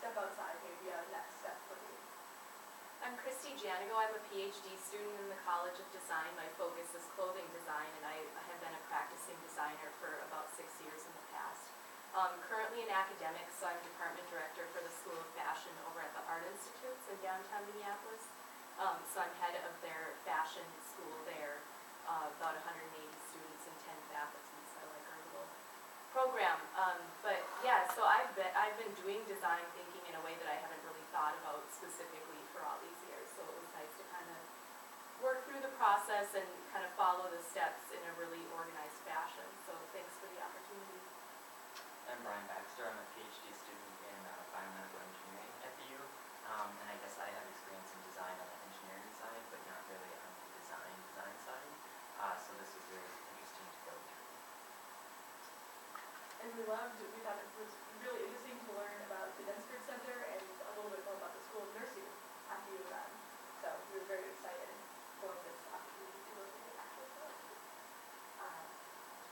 step outside may be a next step for you. I'm Christy Janigo. I'm a PhD student in the College of Design. My focus is clothing design, and I have been a practicing designer for about 6 years in the past. Currently an academic, so I'm department director for the School of Fashion over at the Art Institutes in downtown Minneapolis. So I'm head of their fashion school there, about 180 students and 10 faculty, so I like our little program. But yeah, so I've been doing design thinking in a way that I haven't really thought about specifically for all these years. So it was nice to kind of work through the process and kind of follow the steps in a really organized fashion. So thanks for the opportunity. I'm Brian Baxter. I'm a PhD student in biomedical engineering at the U. And I guess I have experience in design on the engineering side, but not really on the design side. So this was very interesting to go through. And we thought it was really interesting to learn about the Densford Center and a little bit more about the School of Nursing at the U of M. So we were very excited for this opportunity to look at the actual facility.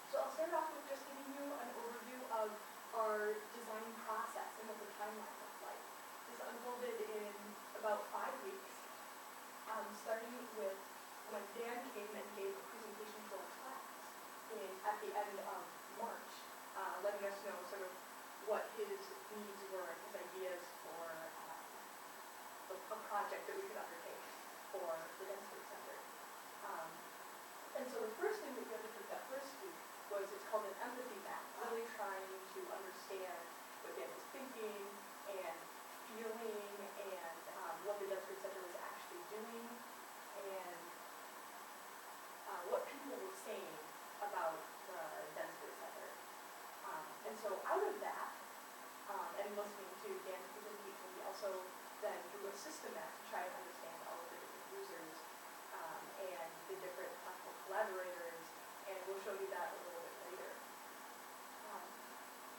So I'll start off with just giving you an overview of our design process and what the timeline looks like. This unfolded in about 5 weeks, starting with when Dan came and gave a presentation to our class at the end of March. Letting us know sort of what his needs were and his ideas for a project that we could undertake for the Densford Center. And so the first thing that we undertook that first week was, it's called an empathy map, really trying to understand what Dan was thinking and feeling and what the Densford Center was actually doing and what people were saying about the Densford Center. And so out of that, and listening to Dan's presentation, we also then drew a system map to try and understand all of the different users and the different possible collaborators, and we'll show you that a little bit later.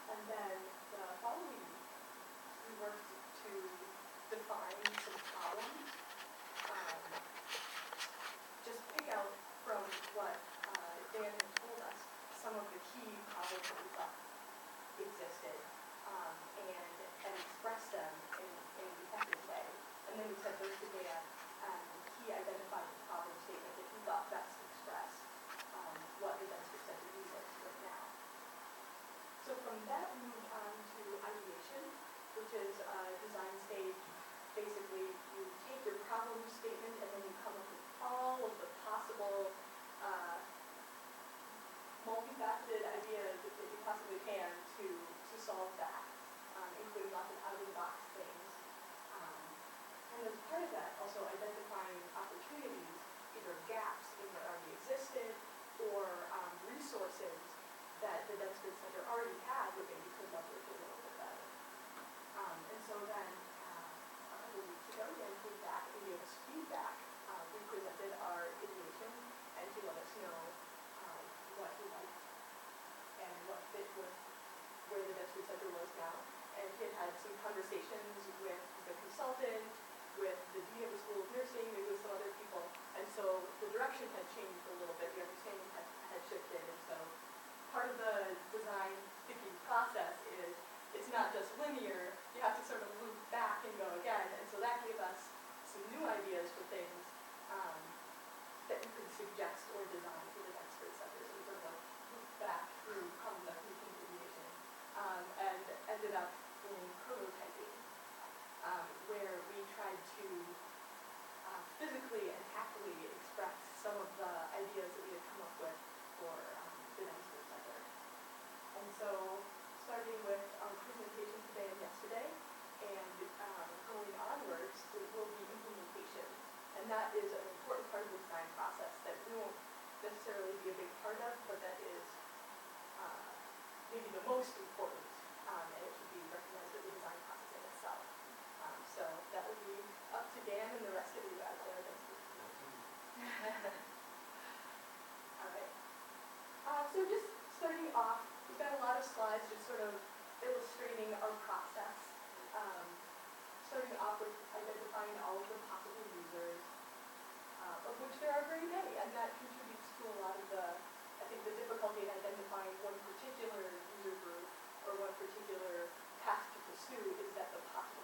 And then the following week, we worked to define some problems, just pick out from what Dan had told us some of the key problems that we thought existed, and express them in an effective way. And then we sent those to Dan, and he identified the problem statement that he thought best expressed what the Densford Center needs right now. So from that, we moved on to ideation, which is a design stage. Basically, you take your problem statement and then you come up with all of the possible multifaceted ideas that you possibly can to solve that, including lots of out-of-the-box things. And as part of that, also identifying opportunities, either gaps in what already existed or resources that the Densford Center already had that maybe could leverage a little bit better. And so then, a couple of weeks ago, Dan came back and gave us feedback. We presented our ideation, and he let us know what he liked and what fit with where the Densford Center was now. And he had some conversations with the consultant, with the dean of the School of Nursing, maybe with some other people. And so the direction had changed a little bit, the understanding had shifted. And so part of the design thinking process is it's not just linear, you have to sort of loop back and go again. And so that gave us some new ideas for things that you could suggest or design for the Densford Center. So we sort of looped back through concept thinking ideation and ended up in prototyping, where we tried to physically and tactily express some of the ideas that we had come up with for the Densford Center. And so, starting with our presentation today and yesterday, and going onwards, it will be implementation. And that is an important part of the design process that we won't necessarily be a big part of, but that is maybe the most important, and it should be recognized as the design process in itself. So that will be up to Dan and the rest of you out there. All right. So just starting off, we've got a lot of slides just sort of illustrating our process. Starting off with identifying all of the possible users, of which there are very many, and that contributes to a lot of I think the difficulty in identifying one particular user group or one particular task to pursue is that the possible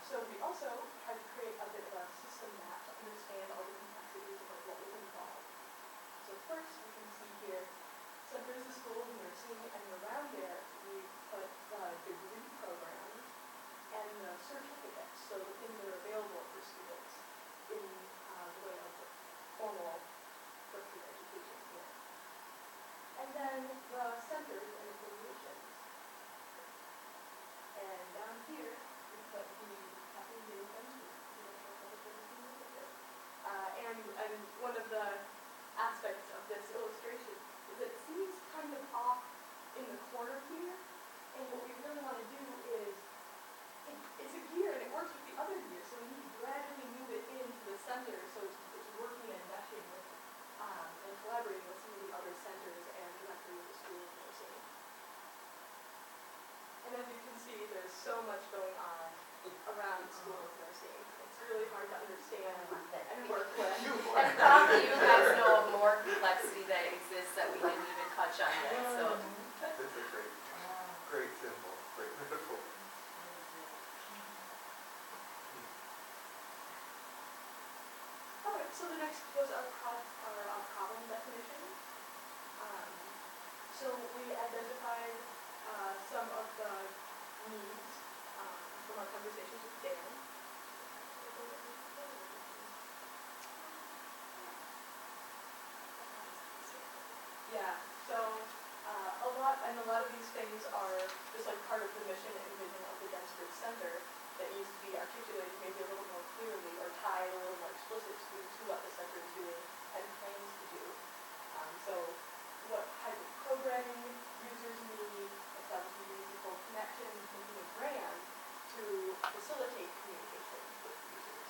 So we also tried to create a bit of a system map to understand all the complexities of like, what was involved. So first, you can see here, Center is the School of Nursing, and around there we put the degree programs and the certificates, so the things that are available for students in the way of formal tertiary education here. And then the centers and affiliations. And down here, we put the Katherine J. And one of the aspects of this illustration is that it seems kind of off in the corner here, and what we really want to do is, it's a gear and it works with the other gear, so we need to gradually move it into the center so it's working and meshing with and collaborating with some of the other centers and directly with the School of Nursing. And as you can see, there's so much going on around the School of Nursing. It's really hard to understand and work with. And probably you guys know of more complexity that exists that we didn't even touch on yet, so. That's a great symbol, great metaphor. Alright, so the next was our problem definition. So we identified some of the needs from our conversations with Dan. Yeah, so a lot of these things are just like part of the mission and vision of the Densford Center that needs to be articulated maybe a little more clearly or tied a little more explicitly to what the center is doing and plans to do. So what type of programming users need, establishing meaningful connections, making a brand to facilitate communication with users.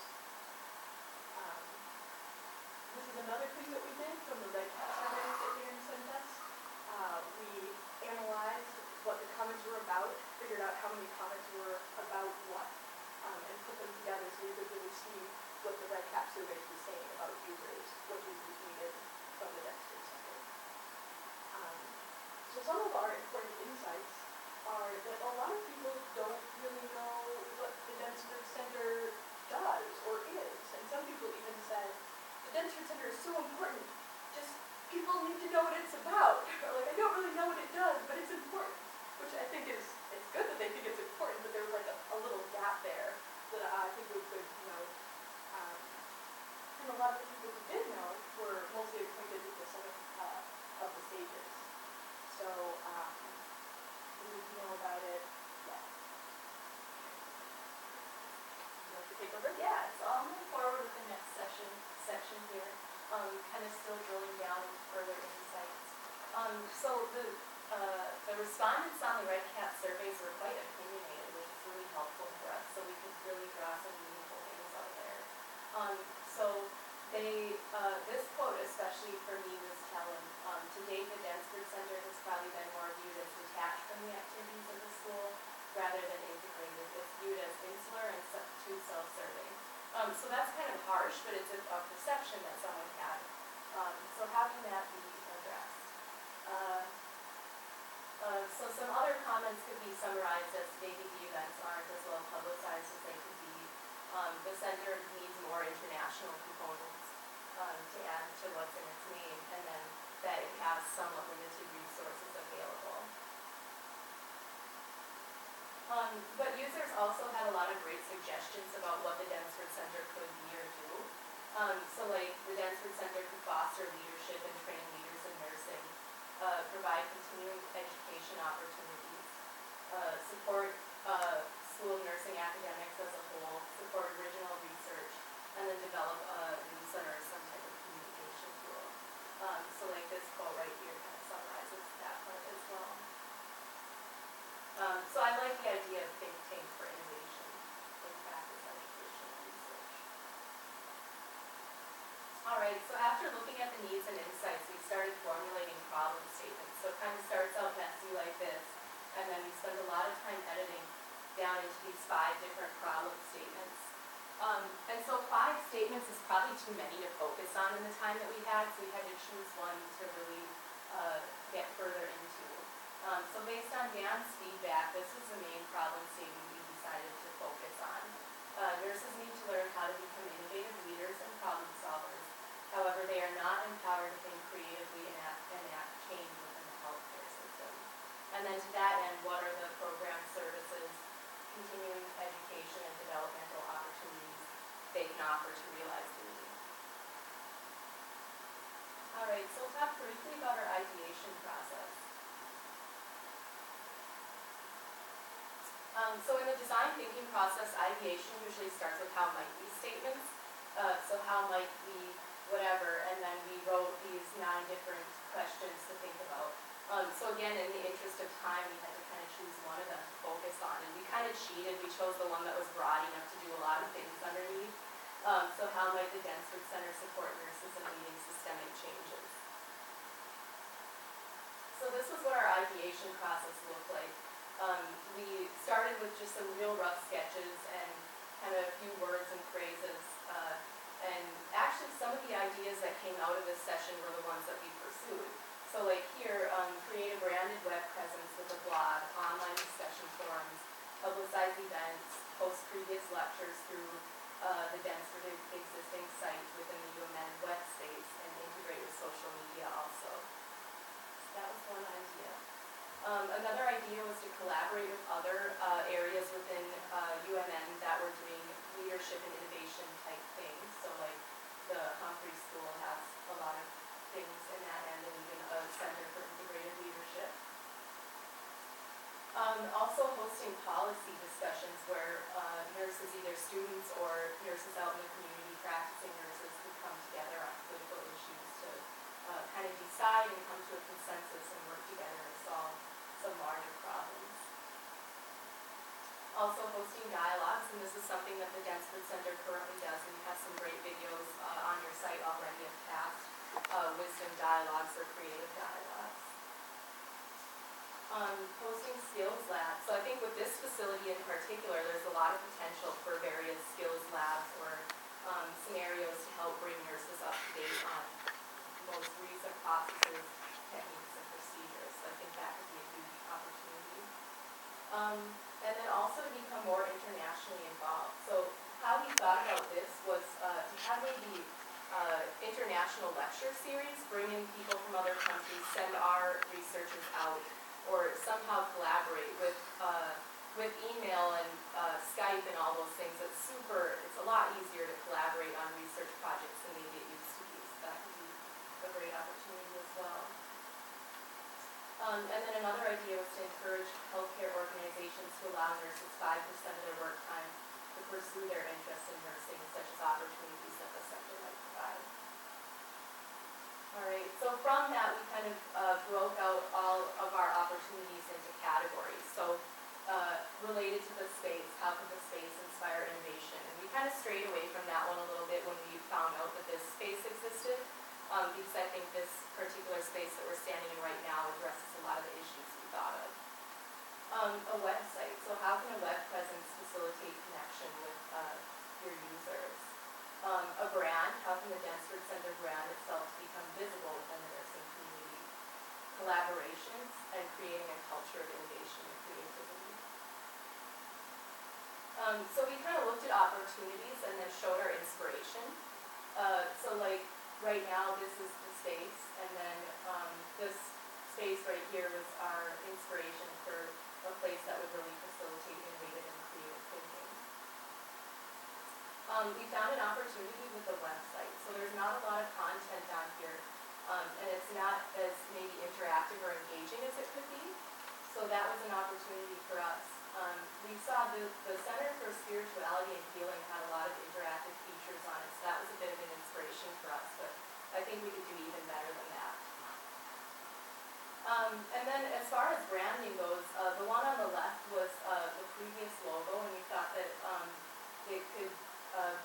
This is another thing that we did from the Red Hat surveys that Dan sent us. We analyzed what the comments were about, figured out how many comments were about what, and put them together so we could really see what the Red Cap surveys were saying about users, what users needed from the Densford Center. So some of our important insights are that a lot of people don't really know what the Densford Center does or is, and some people even said, the Densford Center is so important, just people need to know what it's about. Or like, I don't really know what it does, but it's important, which I think it's good that they think it's important, but there's like a little gap there that I think was good to know. And a lot of the people who did know were mostly acquainted with the Son of the Sages. So, we need to know about it. Yeah. Would you like to take over? Yeah, so I'll move forward with the next section here, kind of still drilling down further insights. So the respondents on the Red Cat surveys were quite opinionated, which is really helpful for us, so we could really draw some meaningful things out there. So this quote especially for me was telling. To date, the Densford Center has probably been more viewed as detached from the activities of the school rather than integrated. It's viewed as insular and too self-serving. So that's kind of harsh, but it's a perception that someone had. So how can that be addressed? So some other comments could be summarized as maybe the events aren't as well publicized as they could be. The center needs more international components to add to what's in its name, and then that it has somewhat limited resources available. But users also had a lot of great suggestions about what the Densford Center could be or do. So like the Densford Center could foster leadership and train leaders in nursing, provide continuing education opportunities, support school of nursing academics as a whole, support original research, and then develop a newsletter or some type of communication tool. So like this quote right here kind of summarizes that part as well. So I like the idea of think tank for innovation in practice, education, and research. Alright, so after looking at the needs and insights, we started formulating problem statements. So it kind of starts out messy like this, and then we spend a lot of time editing down into these 5 different problem statements. And so 5 statements is probably too many to focus on in the time that we had, so we had to choose one to really get further into. So based on Dan's feedback, this was the main problem statement we decided to focus on. Nurses need to learn how to become innovative leaders and problem solvers. However, they are not empowered to think creatively and enact change within the healthcare system. And then to that end, what are the programs, services, continuing education, and developmental opportunities they can offer to realize the need? All right, so we'll talk briefly about our ideation process. So in the design thinking process, ideation usually starts with how might we statements. So how might we, whatever, and then we wrote these 9 different questions to think about. So again, in the interest of time, we had to kind of choose one of them to focus on, and we kind of cheated. We chose the one that was broad enough to do a lot of things underneath. So how might the Densford Center support nurses in leading systemic changes? So this was what our ideation process looked like. We started with just some real rough sketches and kind of a few words and phrases. And actually some of the ideas that came out of this session were the ones that we pursued. So like here, create a branded web presence with a blog, online discussion forums, publicize events, post previous lectures through the Densford existing site within the UMN web space, and integrate with social media also. So that was one idea. Another idea was to collaborate with other areas within UMN that were doing leadership and innovation type things. So like the Humphrey School has a lot of things in that end, and even a Center for Integrated Leadership. Also hosting policy discussions where nurses, either students or nurses out in the community, practicing nurses, could come together on political issues to kind of decide and come to a consensus and work together to solve some larger problems. Also hosting dialogues, and this is something that the Densford Center currently does, and we have some great videos on your site already of past wisdom dialogues or creative dialogues. Hosting skills labs. So I think with this facility in particular, there's a lot of potential for various skills labs or scenarios to help bring nurses up to date on most recent processes, techniques, and procedures. So I think that could be a huge opportunity. And then also to become more internationally involved. So how we thought about this was to have maybe international lecture series, bring in people from other countries, send our researchers out, or somehow collaborate with email and Skype and all those things. It's a lot easier to collaborate on research projects than maybe it used to be. So that could be a great opportunity as well. And then another idea was to encourage healthcare organizations to allow nurses 5% of their work time to pursue their interest in nursing, such as opportunities that the center might provide. All right, so from that we kind of broke out all of our opportunities into categories. So related to the space, how can the space inspire innovation? And we kind of strayed away from that one a little bit when we found out that this space existed. Because I think this particular space that we're standing in right now addresses a lot of the issues we thought of. A website. So how can a web presence facilitate connection with your users? A brand. How can the Densford Center brand itself become visible within the nursing community? Collaborations and creating a culture of innovation and creativity. So we kind of looked at opportunities and then showed our inspiration. So like, right now, this is the space, and then this space right here was our inspiration for a place that would really facilitate innovative and creative thinking. We found an opportunity with the website. So there's not a lot of content on here, and it's not as maybe interactive or engaging as it could be. So that was an opportunity for us. We saw the Center for Spirituality and Healing had a lot of interactive features on it, so that was a bit of an inspiration for us, but I think we could do even better than that. And then as far as branding goes, the one on the left was the previous logo, and we thought that it could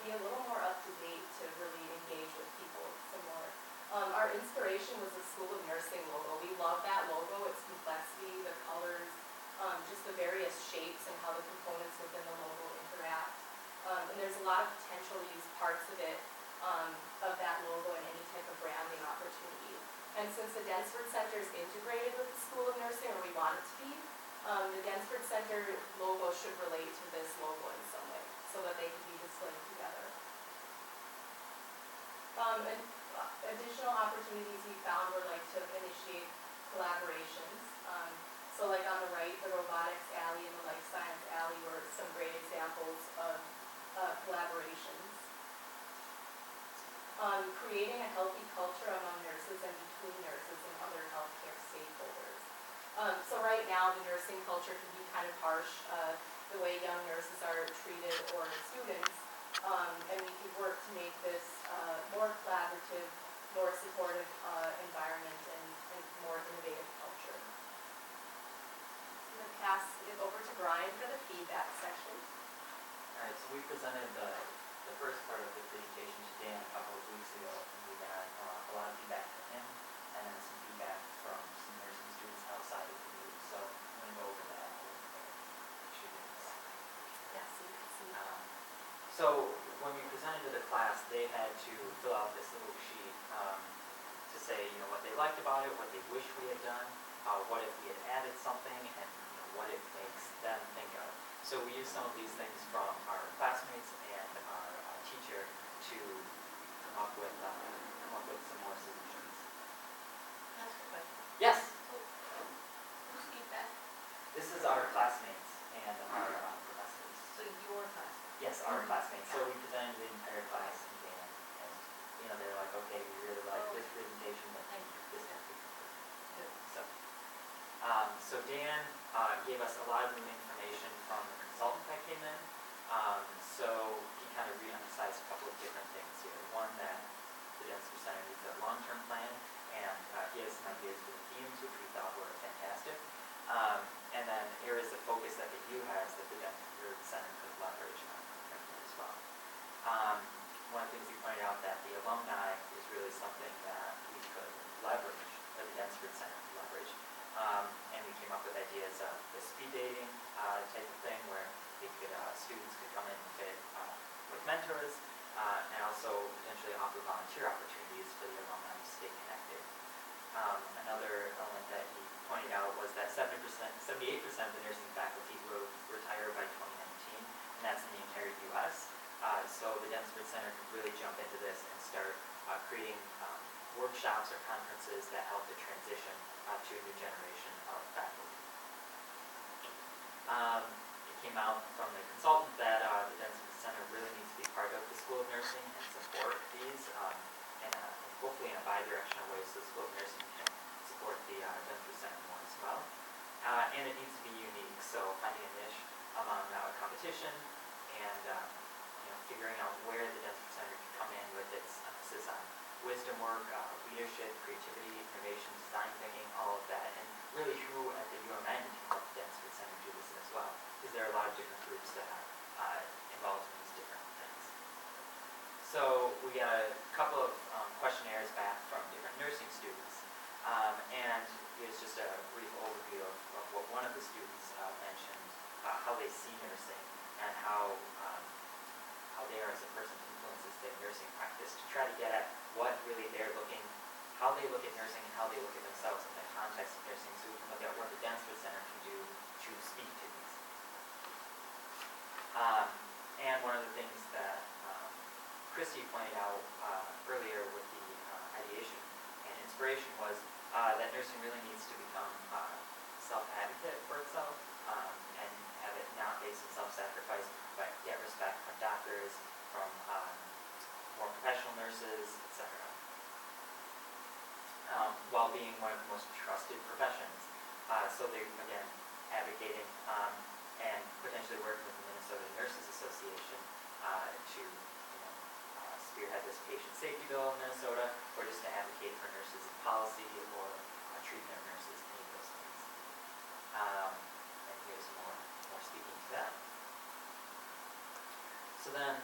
be a little more up to date to really engage with people some more. Our inspiration was the School of Nursing logo. We love that logo, its complexity, the colors, just the various shapes and how the components within the logo interact. And there's a lot of potential to use parts of it, of that logo in any type of branding opportunity. And since the Densford Center is integrated with the School of Nursing, or we want it to be, the Densford Center logo should relate to this logo in some way. so that they can be displayed together. Additional opportunities we found were like to initiate collaborations. So like on the right, the robotics alley and the life science alley were some great examples of collaborations. Creating a healthy culture among nurses and between nurses and other healthcare stakeholders. So right now the nursing culture can be kind of harsh, the way young nurses are treated or students, and we could work to make this more collaborative, more supportive environment and more innovative culture. I'm going to pass it over to Brian for the feedback session. All right, so we presented the first part of the presentation to Dan a couple of weeks ago, and we got a lot of feedback from him, and then some feedback from some nursing students outside of the group. So I'm going to go over that a little bit. Yes, so you can see. So when we presented to the class, they had to fill out this little sheet to say, what they liked about it, what they wish we had done, what if we had added something, and what it makes them think of. So we used some of these things from our classmates and our teacher to come up with some more solutions. That's a good question. Yes, So, who's feedback? this is our classmates and our professors. So your class. Yes, our classmates. So we presented to the entire class and Dan, and they're like, okay, we really like this presentation, but Thank you. this has to be Good. So Dan gave us a lot of new information from the consultant that came in. So he kind of re-emphasized a couple of different things here. One, that the Densford Center needs a long-term plan, and he has some ideas for the themes, which we thought were fantastic. And then areas of focus that the U has that the Densford Center could leverage as well. One of the things he pointed out that the alumni is really something that we could leverage, or the Densford Center could leverage. And we came up with ideas of the speed dating type of thing, where students could come in and fit with mentors, and also potentially offer volunteer opportunities for the alumni to stay connected. Another element that he pointed out was that 78% of the nursing faculty will retire by 2019, and that's in the entire U.S. So the Densford Center could really jump into this and start creating workshops or conferences that help the transition to a new generation of faculty. It came out from the consultant that the Densford Center really needs to be part of the School of Nursing and support these in hopefully in a bi-directional way, so the School of Nursing can support the Densford Center more as well. And it needs to be unique, so finding a niche among competition and figuring out where the Densford Center can come in with its emphasis on wisdom work, leadership, creativity, innovation, design thinking, all of that, and really who at the UMN can help the Densford Center do this as well, because there are a lot of different groups that are involved in these different things. So we got a couple of questionnaires back from different nursing students, and here's just a brief overview of what one of the students mentioned, how they see nursing and how they are as a person influences their nursing practice, to try to get at what really they're looking, how they look at nursing and how they look at themselves in the context of nursing, so we can look at what the Densford Center can do to speak to these. And one of the things that Christy pointed out earlier with the ideation and inspiration was that nursing really needs to become self-advocate for itself, and have it not based on self-sacrifice, but get respect from doctors, from more professional nurses, etc. While being one of the most trusted professions. So they're, again, advocating and potentially working with the Minnesota Nurses Association to spearhead this patient safety bill in Minnesota, or just to advocate for nurses in policy or treatment of nurses, any of those things. And here's more speaking to that. So then,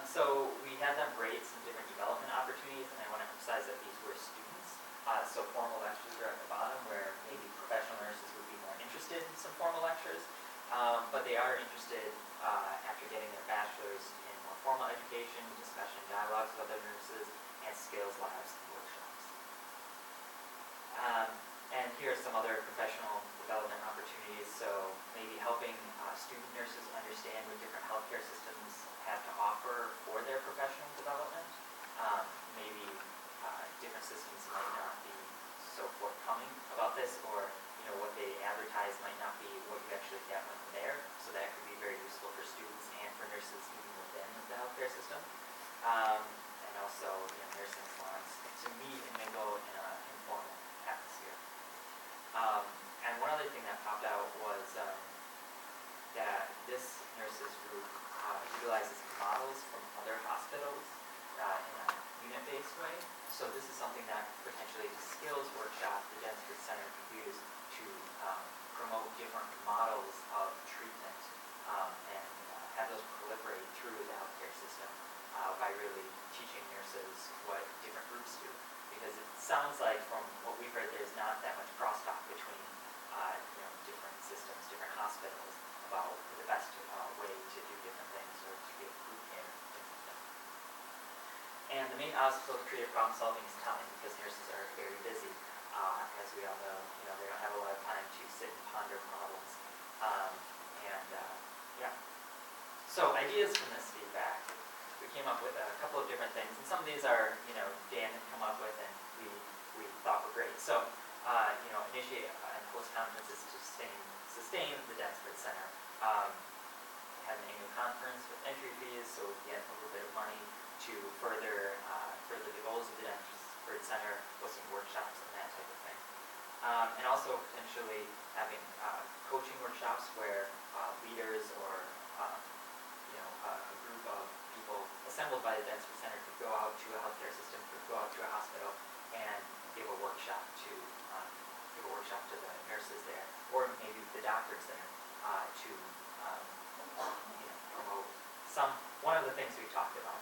so we had them rate some different development opportunities, and I want to emphasize that these were students. So formal lectures are at the bottom, where maybe professional nurses would be more interested in some formal lectures, but they are interested after getting their bachelor's in more formal education, discussion, dialogues with other nurses, and skills labs and workshops. And here are some other professional development opportunities. So maybe helping student nurses understand advertised might not be what you actually get when you're there. So that could be very useful for students and for nurses even within the healthcare system. And also, nursing salons to meet and mingle in an informal atmosphere. And one other thing that popped out was that this nurses group utilizes models from other hospitals in a unit-based way. So this is something that potentially the skills workshop the Densford Center could use to promote different models of treatment and have those proliferate through the healthcare system by really teaching nurses what different groups do. Because it sounds like from what we've heard, there's not that much crosstalk between different systems, different hospitals about the best way to do different things or to give group care, things like that. And the main obstacle to creative problem solving is time, because nurses are very busy. As we all know, they don't have a lot of time to sit and ponder problems. So ideas from this feedback. We came up with a couple of different things, and some of these are, Dan had come up with and we thought were great. So, initiate and host conferences to sustain the Densford Center. Have an annual conference with entry fees, so we get a little bit of money to further the goals of the Densford Center, hosting workshops and that type of thing. And also potentially having coaching workshops where leaders or a group of people assembled by the Densford Center could go out to a healthcare system, could go out to a hospital and give a workshop to the nurses there, or maybe the doctors there, to promote one of the things we talked about.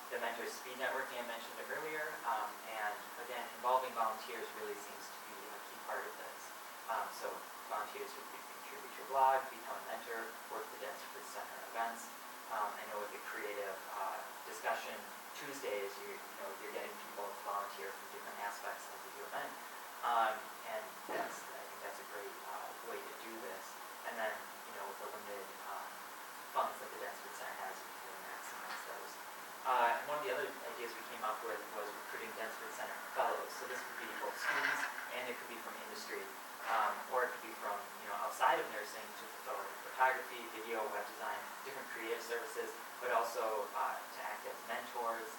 The mentor speed networking I mentioned earlier, and again, involving volunteers really seems to be a key part of this. So volunteers who could contribute to your blog, become a mentor, work the Densford Center events. I know with the creative discussion Tuesdays, you're getting people to volunteer from different aspects of the UMN, and I think that's a great way to do this. And then, with the limited funds that the Densford Center has, we can really maximize those. And one of the other ideas we came up with was recruiting Densford Center fellows. So this could be both students and it could be from industry, or it could be from outside of nursing to photography, video, web design, different creative services, but also to act as mentors,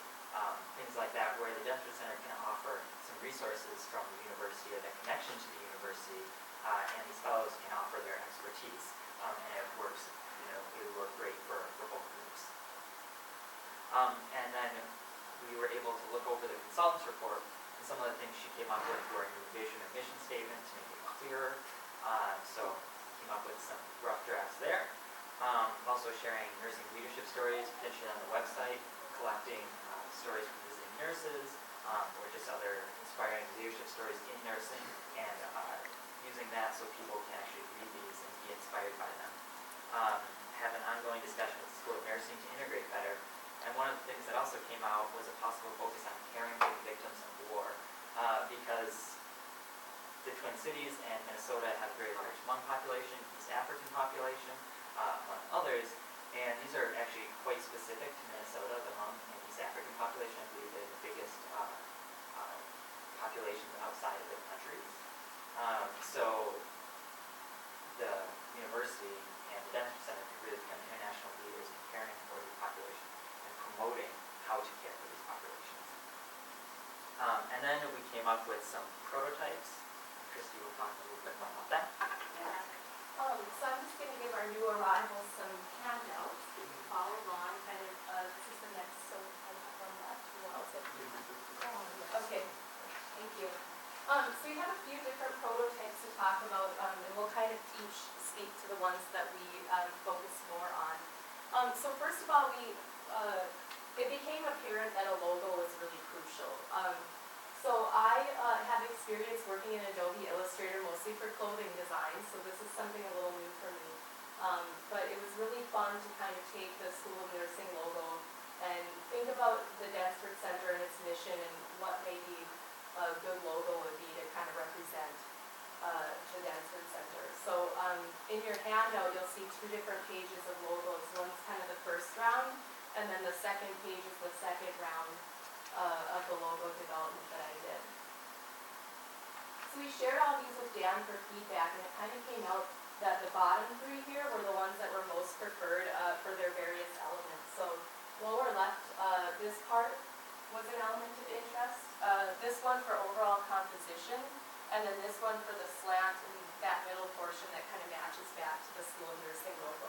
things like that, where the Densford Center can offer some resources from the university or the connection to the university, and these fellows can offer their expertise, and it works. It would work great for both groups. And then we were able to look over the consultant's report, and some of the things she came up with were a new vision and mission statement to make it clearer. So came up with some rough drafts there. Also sharing nursing leadership stories, potentially on the website, collecting stories from visiting nurses, or just other inspiring leadership stories in nursing, and using that so people can actually read these and be inspired by them. Have an ongoing discussion with the School of Nursing to integrate better. And one of the things that also came out was a possible focus on caring for the victims of war, because the Twin Cities and Minnesota have a very large Hmong population, East African population, among others, and these are actually quite specific to Minnesota. The Hmong and East African population, I believe, they're the biggest populations outside of their countries. So the university and the Densford Center could really become international leaders in caring for these populations and promoting how to care for these populations. And then we came up with some prototypes. Christy will talk a little bit more about that. Yeah. So I'm just going to give our new arrivals some handouts. You can follow along. Kind of the system next. So I have one left. Who else? Okay. Thank you. So we have a few different prototypes to talk about, and we'll kind of each speak to the ones that we focus more on. So first of all, it became apparent that a logo was really crucial. So I have experience working in Adobe Illustrator mostly for clothing design, so this is something a little new for me. But it was really fun to kind of take the School of Nursing logo and think about the Densford Center and its mission and what maybe a good logo would be to kind of represent the Densford Center. So in your handout, you'll see two different pages of logos. One's kind of the first round, and then the second page is the second round of the logo development that I did. So we shared all these with Dan for feedback, and it kind of came out that the bottom three here were the ones that were most preferred for their various elements. So lower left, this part was an element of interest. This one for overall composition, and then this one for the slant and that middle portion that kind of matches back to the school nursing logo.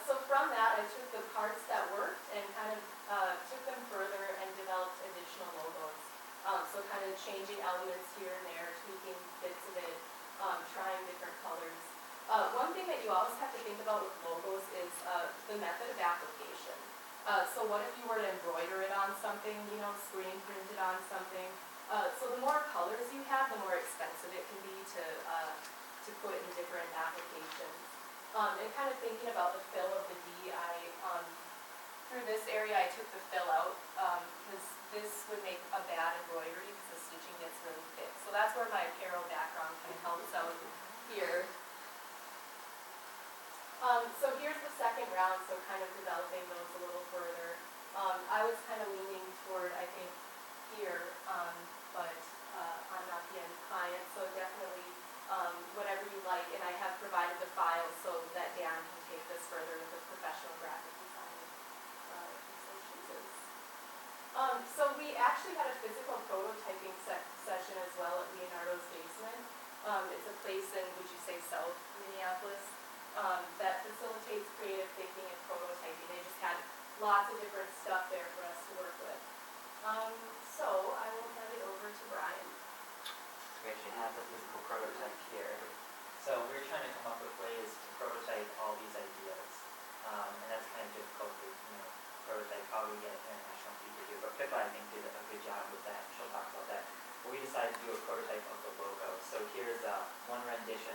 So from that, I took the parts that worked and kind of took them further and developed additional logos. So kind of changing elements here and there, tweaking bits of it, trying different colors. One thing that you always have to think about with logos is the method of application. So what if you were to embroider it on something, screen print it on something? So the more colors you have, the more expensive it can be to put in different applications. And kind of thinking about the fill of the D, through this area I took the fill out because this would make a bad embroidery because the stitching gets really thick. So that's where my apparel background kind of helps out here. So here's the second round, so kind of developing those a little further. I was kind of leaning toward, I think, here, but I'm not the end client, so definitely whatever you like, and I have provided the files so that Dan can take this further with a professional graphic designer. So chooses. So we actually had a physical prototyping session as well at Leonardo's basement. It's a place in, would you say, South Minneapolis, that facilitates creative thinking and prototyping. They just had lots of different stuff there for us to work with. So I will hand it over to Brian. We actually have the physical prototype here. So we're trying to come up with ways to prototype all these ideas. And that's kind of difficult to, prototype how we get international people here. But Pippa, I think, did a good job with that. She'll talk about that. But we decided to do a prototype of the logo. So here's one rendition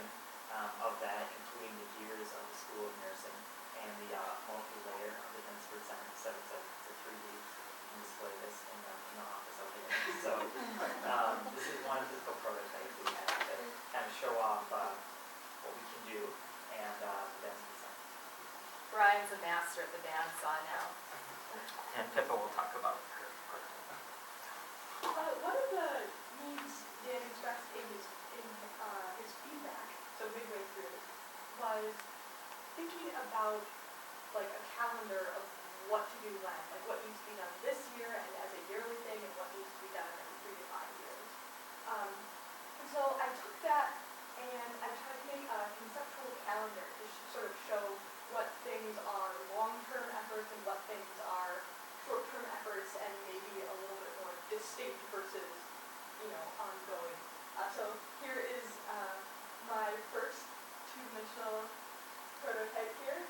of that, including the gears of the School of Nursing and the multi-layer of the Densford Center. So it's a 3D. You can display this in the office over here. So this is one physical prototype we have to kind of show off what we can do and the Densford Center. Brian's a master at the bandsaw now. And Pippa will talk about her prototype. One of the needs Dan expressed in his feedback, so midway through, was thinking about like a calendar of what to do when, like what needs to be done this year and as a yearly thing, and what needs to be done every 3 to 5 years. And so I took that and I tried to make a conceptual calendar to sort of show what things are long-term efforts and what things are short-term efforts and maybe a little bit more distinct versus, ongoing. So here is my first two-dimensional prototype here,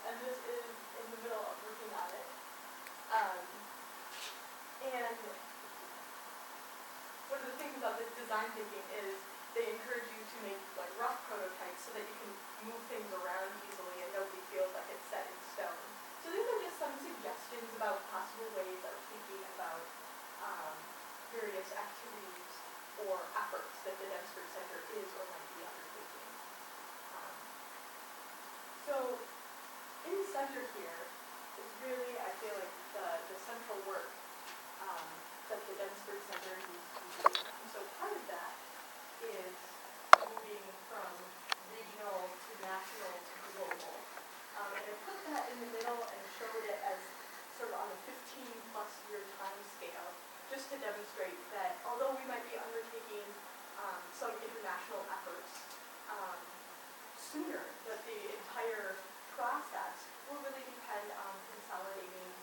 and this is in the middle of working on it. And one of the things about this design thinking is they encourage you to make like rough prototypes so that you can move things around easily and nobody feels like it's set in stone. So these are just some suggestions about possible ways of thinking about various activities or efforts that the Densford Center is or might be undertaking. So in the center here is really, I feel like, the central work that the Densford Center needs to be doing. And so part of that is moving from regional to national to global. And I put that in the middle and showed it as sort of on a 15-plus year time scale, just to demonstrate that although we might be undertaking some international efforts sooner, that the entire process will really depend on consolidating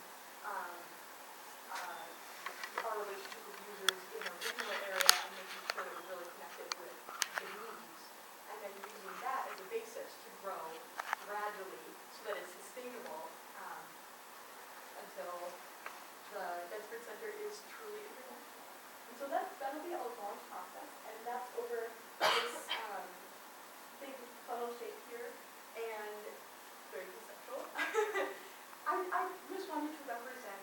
our relationship with users in a regional area and making sure that we're really connected with the needs, and then using that as a basis to grow gradually so that it's sustainable until the Densford Center is truly international. And so that'll be a long process, and that's over this big funnel shape here, and very conceptual. I just wanted to represent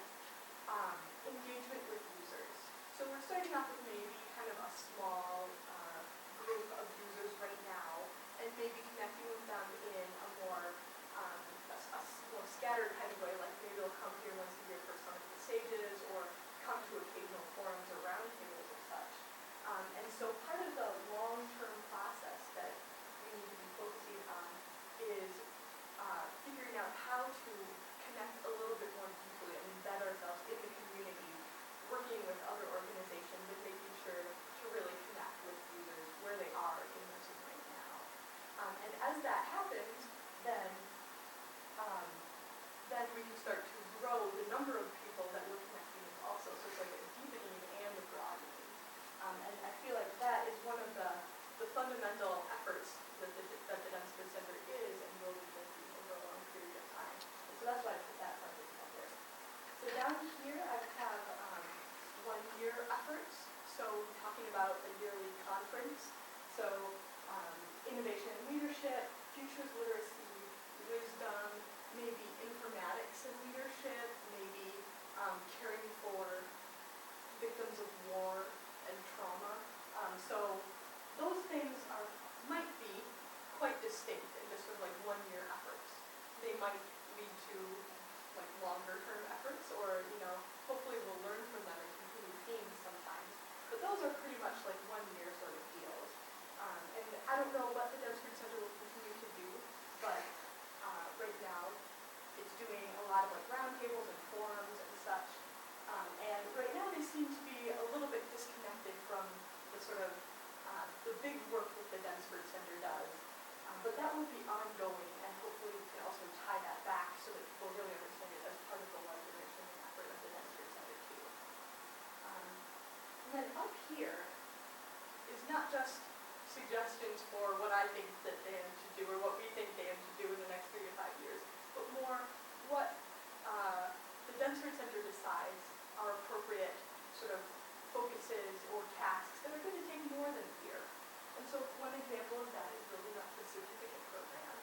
here is not just suggestions for what I think that Dan should do or what we think Dan should do in the next 3 to 5 years, but more what the Densford Center decides are appropriate sort of focuses or tasks that are going to take more than a year. And so one example of that is building up the certificate program,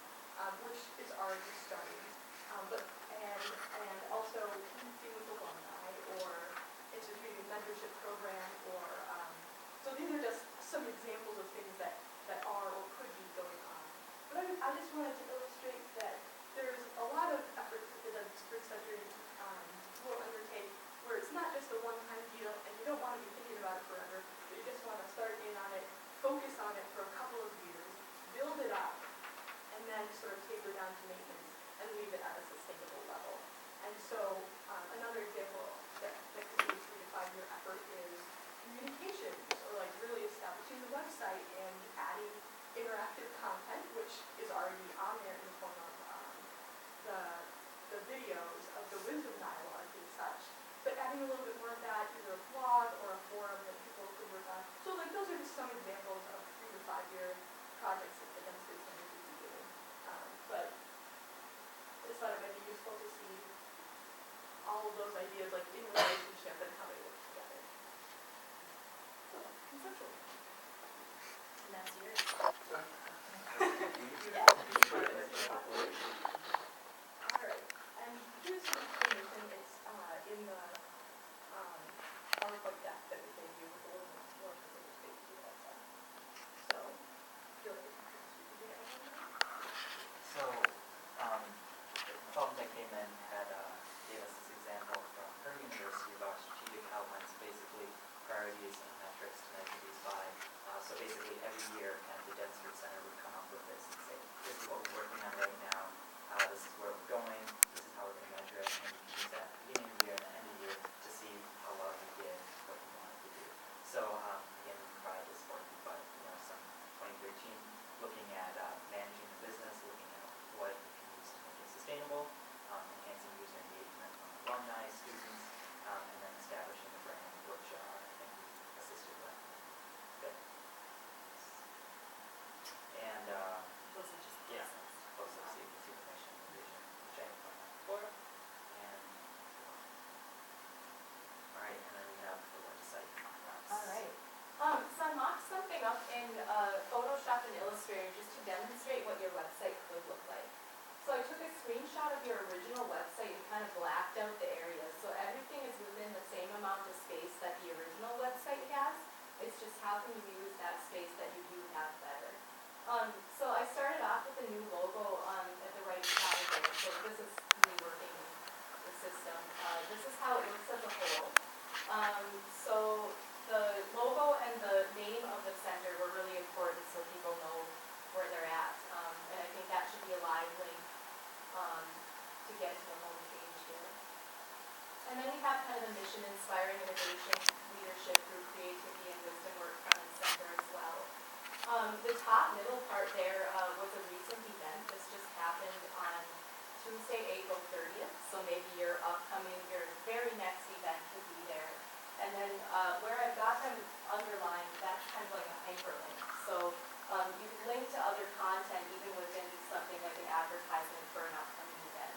which is already starting, and also connecting with alumni or instituting a mentorship program or so these are just some examples of things that are or could be going on. But I just wanted to illustrate that there's a lot of efforts that the Densford Center will undertake where it's not just a one-time deal and you don't want to be thinking about it forever, but you just want to start in on it, focus on it for a couple of years, build it up, and then sort of taper down to maintenance and leave it at a sustainable level. And so another example that could be a 3 to 5 year effort is communications, or like really establishing the website and adding interactive content, which is already on there in the form of the videos of the wisdom dialogue and such. But adding a little bit more of that, either a blog or a forum that people could work on. So like those are just some examples of 3 to 5 year projects that the Densford Center could be doing. But I just thought it might be useful to see all of those ideas like in relationship and how they work together. So, conceptual. And that's yours. Alright, and here's some information. It's in the PowerPoint deck that we gave you with a little more specific space to that stuff. So, feel like So, consultant that came in had gave us this example from her university about strategic outlines, basically priorities and metrics to measure these by. So basically every year kind of the Densford Center would come up with this and say, this is what we're working on right now, this is where we're going, this is how we're going to measure it, and then you can use that at the beginning of the year and the end of the year to see how well you did, what you wanted to do. So again, we provide this for you, but some 2013 looking at managing the business, looking at what you can use to make it sustainable, enhancing user engagement from alumni, students, and then establishing the brand, which I think we assisted with. Good. And Those are just yeah, concepts. close up so you can see the mission and vision, which I have on that floor. And all right, and then we have the website. All right. So I mocked something up in Photoshop and Illustrator just to demonstrate what your website could look like. So I took a screenshot of your original website and kind of blacked out the areas. So everything is within the same amount of space that the original website has. It's just how can you use that space that you do have better. So I started off with a new logo at the right side there. So this is me working the system. This is how it looks as a whole. So the logo and the name of the center were really important so people know where they're at. And I think that should be a live link to get to the home page here. And then we have kind of the mission, inspiring innovation, leadership through creativity and wisdom work front and center as well. The top middle part there was a recent event. This just happened on Tuesday, April 30th. So maybe your very next event could be there. And then where I've got them underlined, that's kind of like a hyperlink. So you can link to other content even within something like an advertisement for an upcoming event.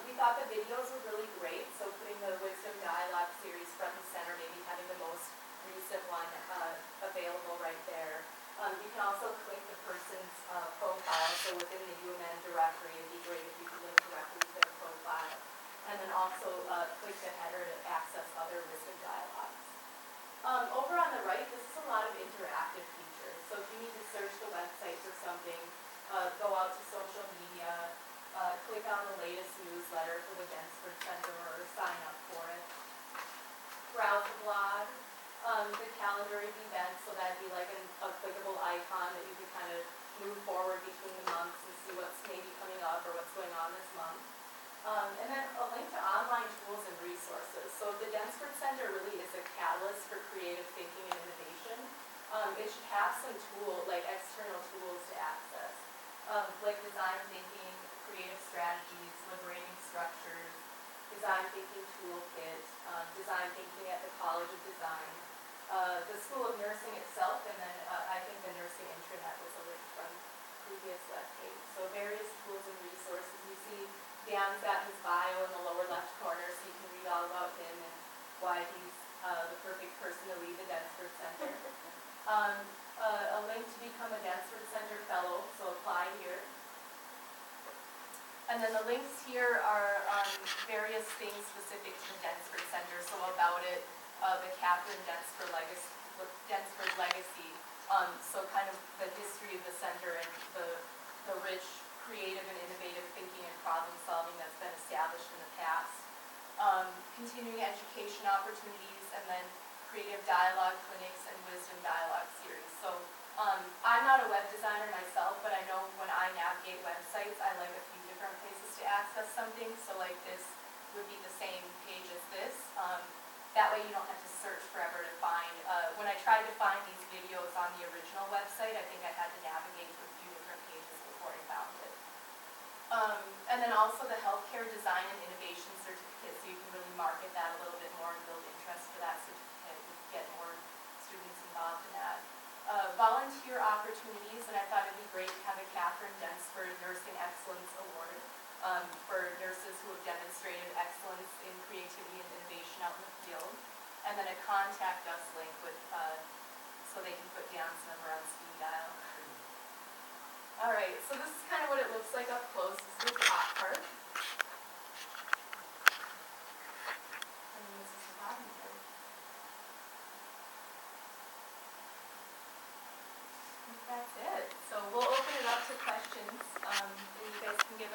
We thought the videos were really great, so putting the Wisdom Dialogue series front and center, maybe having the most recent one available right there. You can also click the person's profile, so within the UMN directory, it'd be great if you could link directly to their profile. And then also click the header to access other Wisdom Dialogues. Over on the right, this is a lot of interactive features. So if you need to search the website for something, go out to social media, click on the latest newsletter for the Densford Center or sign up for it. Browse the blog, the calendar of events, so that'd be like a clickable icon that you could kind of move forward between the months and see what's maybe coming up or what's going on this month. And then a link to online tools and resources. So the Densford Center really is a catalyst for creative thinking and innovation. It should have some external tools to access, like design thinking, creative strategies, liberating structures, design thinking toolkit, design thinking at the College of Design, the School of Nursing itself, and then I think the nursing intranet was a link from previous web page. So various tools and resources. You see Dan's got his bio in the lower left corner, so you can read all about him and why he's the perfect person to lead the Densford Center. A link to become a Densford Center Fellow, so apply here. And then the links here are various things specific to the Densford Center, so about it, the Katherine Densford legacy, so kind of the history of the center and the rich, creative, and innovative thinking and problem solving that's been established in the past. Continuing education opportunities, and then creative dialogue clinics and wisdom dialogue series. So I'm not a web designer myself, but I know when I navigate websites, I like a few different places to access something. So like this would be the same page as this. That way you don't have to search forever to find. When I tried to find these videos on the original website, I think I had to navigate to a few different pages before I found it. And then also the healthcare design and innovation certificate, so you can really market that a little bit more and build interest for that certificate and get more students involved in that. Volunteer opportunities, and I thought it'd be great to have a Katherine Densford Nursing Excellence Award for nurses who have demonstrated excellence in creativity and innovation out in the field. And then a contact us link with, so they can put Dan's number on speed dial. All right, so this is kind of what it looks like up close. This is the top part. And then this is the bottom part. I think that's it. So we'll open it up to questions, and you guys can give us